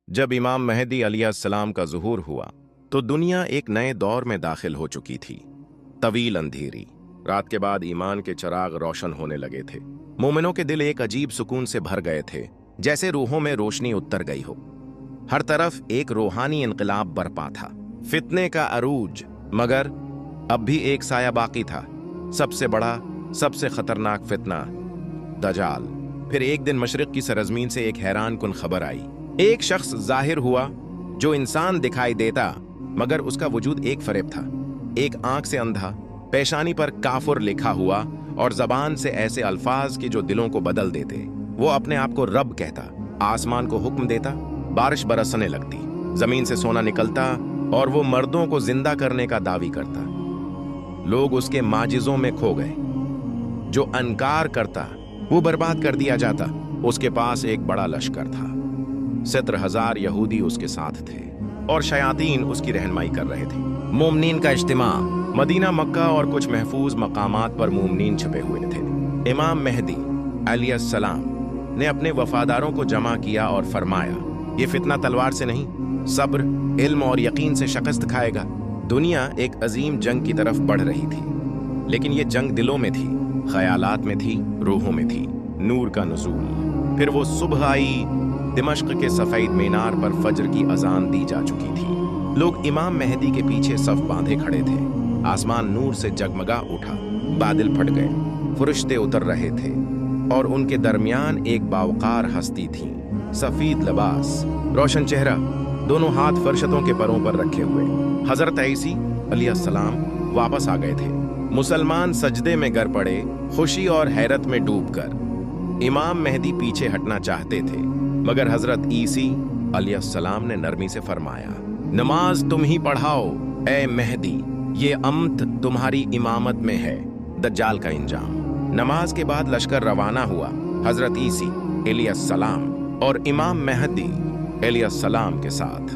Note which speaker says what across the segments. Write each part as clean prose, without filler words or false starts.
Speaker 1: जब इमाम महदी अलैहिस्सलाम का ज़ुहूर हुआ तो दुनिया एक नए दौर में दाखिल हो चुकी थी। तवील अंधेरी रात के बाद ईमान के चिराग रोशन होने लगे थे। मोमिनों के दिल एक अजीब सुकून से भर गए थे, जैसे रूहों में रोशनी उतर गई हो। हर तरफ एक रूहानी इनकलाब बरपा था, फितने का अरूज। मगर अब भी एक साया बाकी था, सबसे बड़ा, सबसे खतरनाक फितना, दजाल। फिर एक दिन मशरिक की सरजमीन से एक हैरान कुन खबर आई। एक शख्स जाहिर हुआ जो इंसान दिखाई देता, मगर उसका वजूद एक फरेब था। एक आंख से अंधा, पेशानी पर काफुर लिखा हुआ और जबान से ऐसे अल्फाज कि जो दिलों को बदल देते। वो अपने आप को रब कहता, आसमान को हुक्म देता, बारिश बरसने लगती, जमीन से सोना निकलता और वो मर्दों को जिंदा करने का दावी करता। लोग उसके माजिजों में खो गए। जो अनकार करता वो बर्बाद कर दिया जाता। उसके पास एक बड़ा लश्कर था, 70,000 यहूदी उसके साथ थे और शयातीन उसकी रहनुमाई कर रहे थे। मोमनीन का इज्तिमा मदीना, मक्का और कुछ महफूज मकामात पर मोमनीन छुपे हुए थे। इमाम मेहदी अलैहिस्सलाम ने अपने वफादारों को जमा किया और फरमाया, ये फितना तलवार से नहीं, सब्र, इल्म और यकीन से शिकस्त खाएगा। दुनिया एक अजीम जंग की तरफ बढ़ रही थी, लेकिन ये जंग दिलों में थी, ख्यालात में थी, रूहों में थी। नूर का नुज़ूल। फिर वो सुबह आई। दिमश्क के सफेद मीनार पर फज्र की अजान दी जा चुकी थी। लोग इमाम मेहदी के पीछे सफ बांधे खड़े थे। आसमान नूर से जगमगा उठा, बादल फट गए, फरिश्ते उतर रहे थे और उनके दरमियान एक बावकार हस्ती थी, सफेद लिबास, रोशन चेहरा, दोनों हाथ फरशतों के परों पर रखे हुए। हजरत ईसा अलैहिस्सलाम वापस आ गए थे। मुसलमान सजदे में गिर पड़े, खुशी और हैरत में डूबकर। इमाम मेहदी पीछे हटना चाहते थे, मगर हजरत ईसा अलैहिस्सलाम ने नरमी से फरमाया, नमाज तुम ही पढ़ाओ ए मेहदी, ये अम्त तुम्हारी इमामत में है, दज्जाल का इंजाम। नमाज के बाद लश्कर रवाना हुआ। हजरत ईसा अलैहिस्सलाम और इमाम मेहदी अलैहिस्सलाम के साथ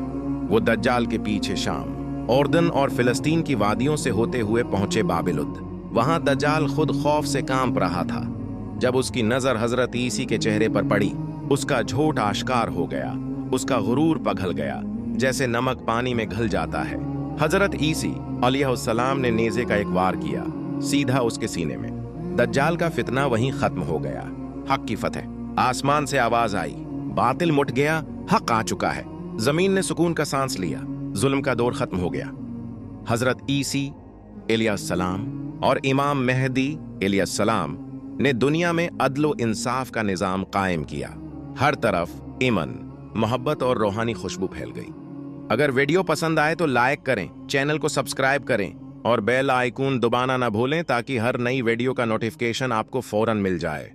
Speaker 1: वो दज्जाल के पीछे शाम, उर्दन और फिलिस्तीन की वादियों से होते हुए पहुंचे बाबिलुद। वहां दज्जाल खुद खौफ से कांप रहा था। जब उसकी नजर हजरत ईसा के चेहरे पर पड़ी, उसका झूठ आश्कार हो गया, उसका गुरूर पिघल गया, जैसे नमक पानी में घुल जाता है। हजरत ईसा अलैहिस्सलाम ने नेज़े का एक वार किया, सीधा उसके सीने में। दज्जाल का फितना वहीं खत्म हो गया। हक की फतह। आसमान से आवाज आई, बातिल मुट गया, हक आ चुका है। जमीन ने सुकून का सांस लिया, जुल्म का दौर खत्म हो गया। हजरत ईसा अलैहिस्सलाम और इमाम मेहदी अलैहिस्सलाम ने दुनिया में अदल इंसाफ का निजाम कायम किया। हर तरफ इमन, मोहब्बत और रूहानी खुशबू फैल गई। अगर वीडियो पसंद आए तो लाइक करें, चैनल को सब्सक्राइब करें और बेल आइकन दबाना ना भूलें, ताकि हर नई वीडियो का नोटिफिकेशन आपको फौरन मिल जाए।